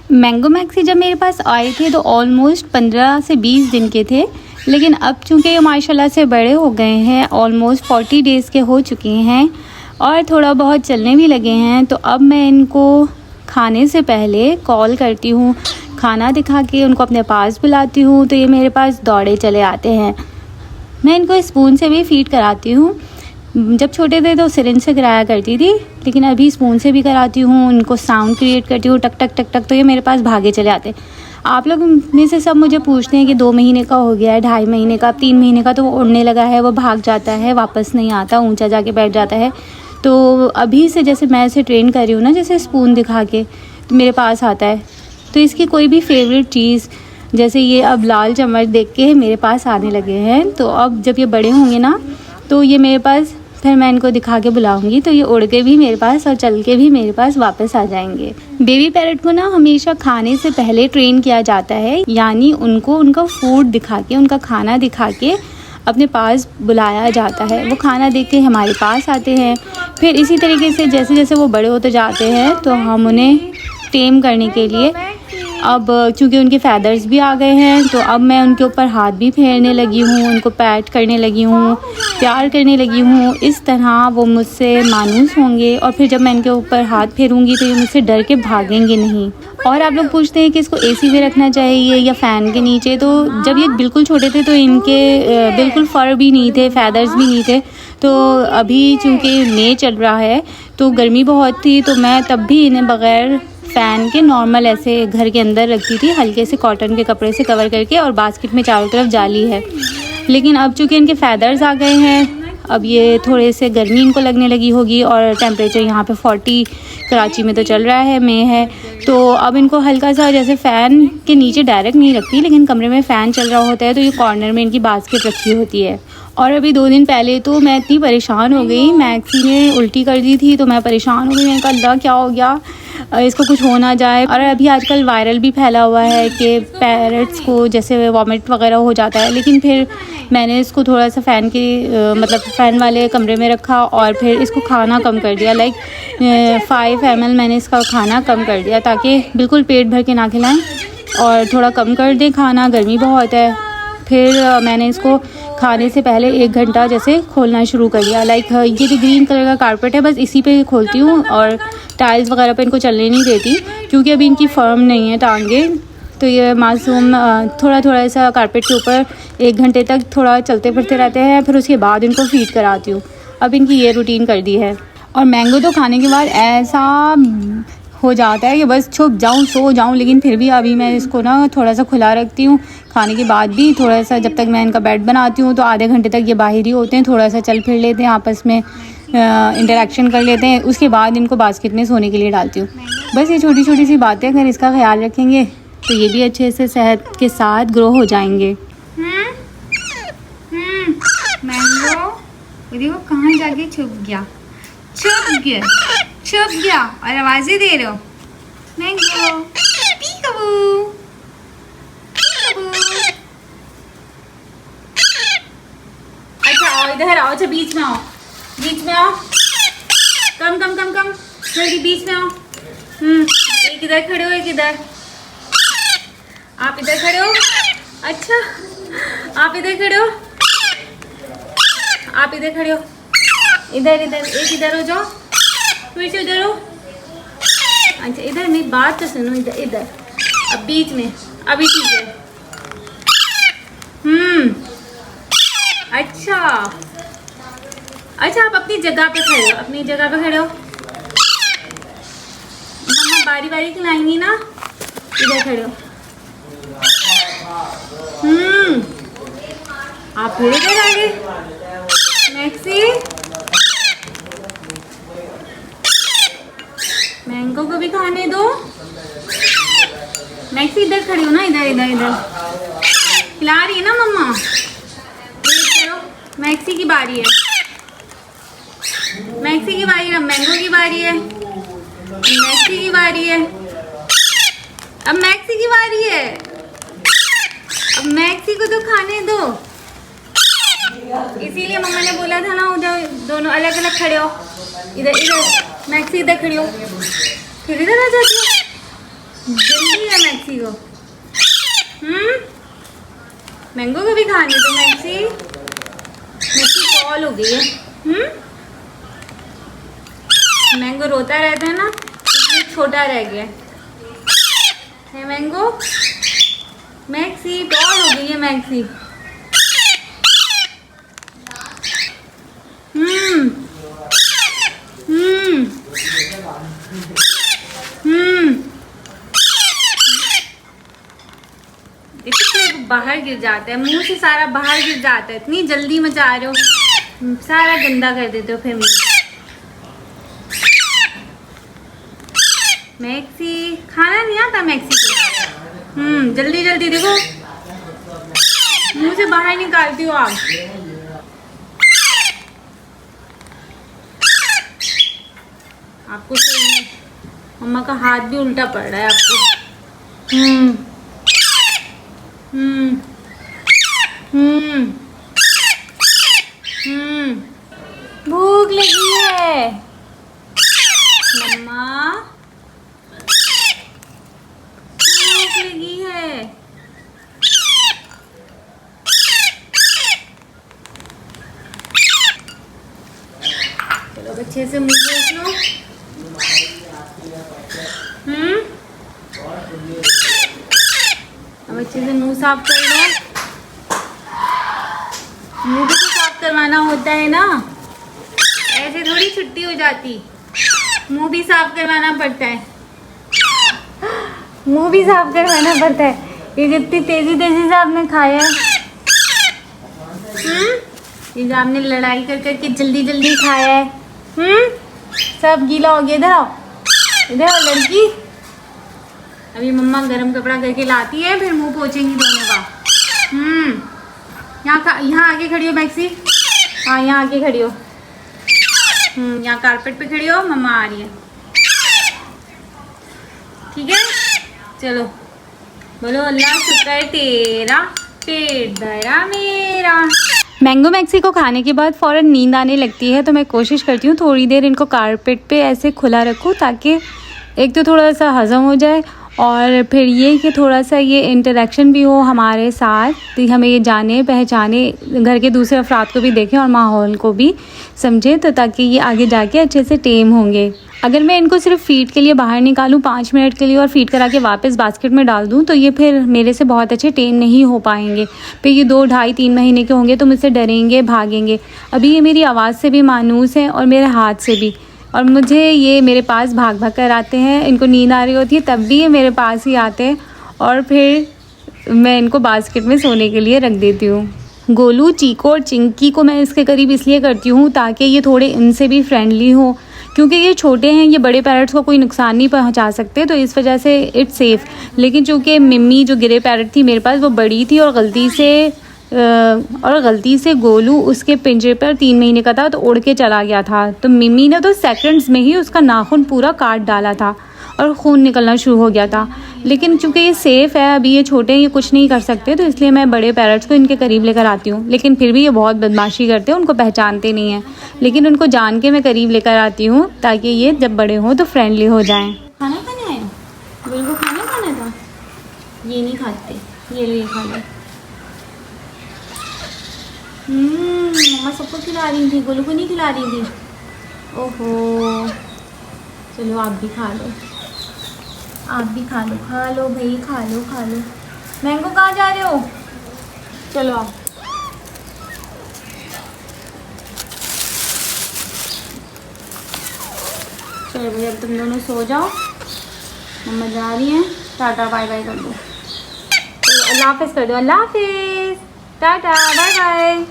Mango maxi जब मेरे पास आए थे तो ऑलमोस्ट 15 से 20 दिन के थे, लेकिन अब चूँकि ये माशाल्लाह से बड़े हो गए हैं, ऑलमोस्ट 40 डेज़ के हो चुके हैं और थोड़ा बहुत चलने भी लगे हैं। तो अब मैं इनको खाने से पहले कॉल करती हूँ, खाना दिखा के उनको अपने पास बुलाती हूँ, तो ये मेरे पास दौड़े चले आते हैं। मैं इनको स्पून से भी फीड कराती हूँ। जब छोटे थे तो सिरिंज से कराया करती थी, लेकिन अभी स्पून से भी कराती हूँ। उनको साउंड क्रिएट करती हूँ, टक टक टक टक, तो ये मेरे पास भागे चले आते हैं। आप लोग में से सब मुझे पूछते हैं कि 2 महीने का हो गया है, 2.5 महीने का, 3 महीने का, तो वो उड़ने लगा है, वो भाग जाता है, वापस नहीं आता, ऊंचा जाके बैठ जाता है। तो अभी से जैसे मैं इसे ट्रेन कर रही हूँ ना, जैसे स्पून दिखा के, तो मेरे पास आता है। तो इसकी कोई भी फेवरेट चीज़, जैसे ये अब लाल चम्मच देख के मेरे पास आने लगे हैं। तो अब जब ये बड़े होंगे ना, तो ये मेरे पास, फिर मैं इनको दिखा के बुलाऊंगी तो ये उड़ के भी मेरे पास और चल के भी मेरे पास वापस आ जाएंगे। बेबी पैरट को ना हमेशा खाने से पहले ट्रेन किया जाता है, यानी उनको उनका फूड दिखा के, उनका खाना दिखा के अपने पास बुलाया जाता है। वो खाना देख के हमारे पास आते हैं। फिर इसी तरीके से जैसे जैसे वो बड़े होते जाते हैं तो हम उन्हें टेम करने के लिए, अब चूँकि उनके फैदर्स भी आ गए हैं, तो अब मैं उनके ऊपर हाथ भी फेरने लगी हूँ, उनको पैट करने लगी हूँ, प्यार करने लगी हूँ। इस तरह वो मुझसे मानूस होंगे और फिर जब मैं इनके ऊपर हाथ फेरूँगी तो ये मुझसे डर के भागेंगे नहीं। और आप लोग पूछते हैं कि इसको एसी में रखना चाहिए या फ़ैन के नीचे। तो जब ये बिल्कुल छोटे थे तो इनके बिल्कुल फ़र भी नहीं थे, फैदर्स भी नहीं थे। तो अभी चूँकि मई चल रहा है तो गर्मी बहुत थी, तो मैं तब भी इन्हें बग़ैर फ़ैन के नॉर्मल ऐसे घर के अंदर रखती थी, हल्के से कॉटन के कपड़े से कवर करके, और बास्केट में चारों तरफ जाली है। लेकिन अब चूँकि इनके फैदर्स आ गए हैं, अब ये थोड़े से गर्मी इनको लगने लगी होगी, और टेम्परेचर यहाँ पे 40 कराची में तो चल रहा है, मई है, तो अब इनको हल्का सा, जैसे फ़ैन के नीचे डायरेक्ट नहीं रखती, लेकिन कमरे में फ़ैन चल रहा होता है तो ये कॉर्नर में इनकी बास्केट रखी होती है। और अभी 2 दिन पहले तो मैं इतनी परेशान हो गई, मैक्सी ने उल्टी कर दी थी, तो मैं परेशान हो गई। मैंने कहा अल्लाह क्या हो गया, इसको कुछ हो ना जाए। और अभी आजकल वायरल भी फैला हुआ है कि पैरट्स को जैसे वॉमिट वगैरह हो जाता है। लेकिन फिर मैंने इसको थोड़ा सा फ़ैन के मतलब फ़ैन वाले कमरे में रखा और फिर इसको खाना कम कर दिया, लाइक 5 ml मैंने इसका खाना कम कर दिया, ताकि बिल्कुल पेट भर के ना खिलाएं और थोड़ा कम कर दें खाना, गर्मी बहुत है। फिर मैंने इसको खाने से पहले 1 घंटा जैसे खोलना शुरू कर दिया, लाइक ये जो ग्रीन कलर का कारपेट है बस इसी पे खोलती हूँ, और टाइल्स वगैरह पे इनको चलने नहीं देती, क्योंकि अभी इनकी फर्म नहीं है टांगे। तो ये मासूम थोड़ा थोड़ा ऐसा कारपेट के ऊपर 1 घंटे तक थोड़ा चलते फिरते रहते हैं, फिर उसके बाद इनको फीड कराती हूँ। अब इनकी ये रूटीन कर दी है। और मैंगो तो खाने के बाद ऐसा हो जाता है कि बस छुप जाऊँ, सो जाऊँ, लेकिन फिर भी अभी मैं इसको ना थोड़ा सा खुला रखती हूँ। खाने के बाद भी थोड़ा सा, जब तक मैं इनका बेड बनाती हूँ तो आधे घंटे तक ये बाहर ही होते हैं, थोड़ा सा चल फिर लेते हैं, आपस में इंटरेक्शन कर लेते हैं। उसके बाद इनको बास्केट में सोने के लिए डालती हूँ। बस ये छोटी छोटी सी बातें अगर इसका ख्याल रखेंगे तो ये भी अच्छे से सेहत के साथ ग्रो हो जाएंगे। मैंगो देखो कहाँ जाके छुप गया, छुप गया, छुप गया, और आवाज़ें दे रहे हो। मैंगो पीकबू, पीकबू। अच्छा आओ इधर आओ, अच्छा बीच में आओ, बीच में आओ, कम कम कम कम, जल्दी बीच में आओ। एक इधर खड़े हो, एक इधर, आप इधर खड़े हो, अच्छा आप इधर खड़े हो, आप इधर खड़े हो, इधर इधर, एक इधर हो जाओ, फिर से उधर हो, अच्छा इधर, मेरी बात तो सुनो, इधर इधर, अब बीच में, अभी ठीक है। अच्छा अच्छा, आप अपनी जगह पे खड़े हो, अपनी जगह पे खड़े हो। मम्मा बारी बारी खिलाएंगी ना, इधर खड़े हो। आप फिर इधर आ गए। मैक्सी, मैंगो को भी खाने दो। मैक्सी इधर खड़ी हो ना, इधर इधर इधर, खिला रही है ना मम्मा। करो, मैक्सी की बारी है, मैक्सी की बारी है, मैंगो की बारी है, मैक्सी की बारी है, अब मैक्सी की बारी है। अब मैक्सी को तो खाने दो, इसीलिए मम्मा ने बोला था ना उधर दोनों अलग अलग खड़े हो। इधर इधर, मैक्सी इधर खड़ी हो, फिर इधर आ जाती हो। जल्दी है मैक्सी को। मैंगो को भी खाने दो मैक्सी। मैक्सी कॉल हो गई है। मैंगो रोता रहता है ना, इसलिए छोटा रह गया है मैंगो। मैक्सी टॉल हो गई है मैक्सी। बाहर गिर जाता है, मुंह से सारा बाहर गिर जाता है। इतनी जल्दी मचा रहे हो, सारा गंदा कर देते हो फिर मुंह। मैक्सी खाना नहीं आता मैक्सी को। जल्दी जल्दी देखो, मुंह से बाहर निकालती हो आप। आपको सही है, मम्मा का हाथ भी उल्टा पड़ रहा है आपको। भूख लगी है मम्मा, भूख लगी है। चलो अच्छे से मुंह पोंछ लो। अब अच्छे से मुंह साफ कर लो। मुंह भी तो साफ करवाना होता है ना, ऐसे थोड़ी छुट्टी हो जाती। मुंह भी साफ करवाना पड़ता है, मुंह भी साफ करवाना पड़ता है। ये कितनी तेजी तेजी से आपने खाया है। ये जो आपने लड़ाई कर करके जल्दी जल्दी खाया है। सब गीला हो गया। इधर आओ, इधर आओ लड़की। अभी मम्मा गरम कपड़ा करके लाती है, फिर मुंह पोंछेंगी दोनों का। यहाँ आगे खड़ी हो मैक्सी। हाँ यहाँ आगे खड़ी हो। यहाँ कारपेट पे खड़ी हो, मम्मा आ रही है। ठीक है, चलो बोलो अल्लाह शुक्र तेरा, पेट भरा मेरा। मैंगो मैक्सी को खाने के बाद फ़ौरन नींद आने लगती है, तो मैं कोशिश करती हूँ थोड़ी देर इनको कारपेट पे ऐसे खुला रखूँ, ताकि एक तो थोड़ा सा हज़म हो जाए और फिर ये कि थोड़ा सा ये इंटरेक्शन भी हो हमारे साथ, तो हमें ये जाने पहचाने, घर के दूसरे अफराद को भी देखें और माहौल को भी समझें, तो ताकि ये आगे जाके अच्छे से टेम होंगे। अगर मैं इनको सिर्फ फ़ीड के लिए बाहर निकालूं 5 मिनट के लिए और फ़ीड करा के वापस बास्केट में डाल दूं, तो ये फिर मेरे से बहुत अच्छे टेम नहीं हो पाएंगे। फिर ये 2, ढाई, 3 महीने के होंगे तो मुझसे डरेंगे, भागेंगे। अभी ये मेरी आवाज़ से भी मानूस हैं और मेरे हाथ से भी, और मुझे ये मेरे पास भाग भाग कर आते हैं। इनको नींद आ रही होती है तब भी ये मेरे पास ही आते हैं, और फिर मैं इनको बास्केट में सोने के लिए रख देती हूँ। गोलू, चीको और चिंकी को मैं इसके करीब इसलिए करती हूँ ताकि ये थोड़े इनसे भी फ्रेंडली हो, क्योंकि ये छोटे हैं, ये बड़े पैरट्स को कोई नुकसान नहीं पहुंचा सकते, तो इस वजह से इट्स सेफ़। लेकिन चूँकि मिम्मी जो गिरे पैरट थी मेरे पास, वो बड़ी थी और गलती से गोलू उसके पिंजरे पर 3 महीने का था तो उड़ के चला गया था, तो मिम्मी ने तो सेकंड्स में ही उसका नाखून पूरा काट डाला था और खून निकलना शुरू हो गया था। लेकिन चूँकि ये सेफ़ है, अभी ये छोटे हैं, ये कुछ नहीं कर सकते, तो इसलिए मैं बड़े पैरट्स को इनके करीब लेकर आती हूँ। लेकिन फिर भी ये बहुत बदमाशी करते हैं, उनको पहचानते नहीं हैं, लेकिन उनको जान के मैं करीब लेकर आती हूँ ताकि ये जब बड़े हों तो फ्रेंडली हो जाएँ। खाना खाना है, बिल्कुल खाना था। ये नहीं खाते, ये ले खा लो। मम्मा सबको खिला रही थी, गोलू को नहीं खिला रही थी। ओहो, चलो आप भी खा लो, आप भी खा लो भाई, खा लो। मैंगो कहाँ जा रहे हो? चलो आओ। चलो भाई अब तुम दोनों सो जाओ, मम्मा जा रही हैं। टाटा बाय बाय कर दो, तो अल्लाह हाफिज़ कर दो। अल्लाह हाफिज़, टाटा बाय बाय।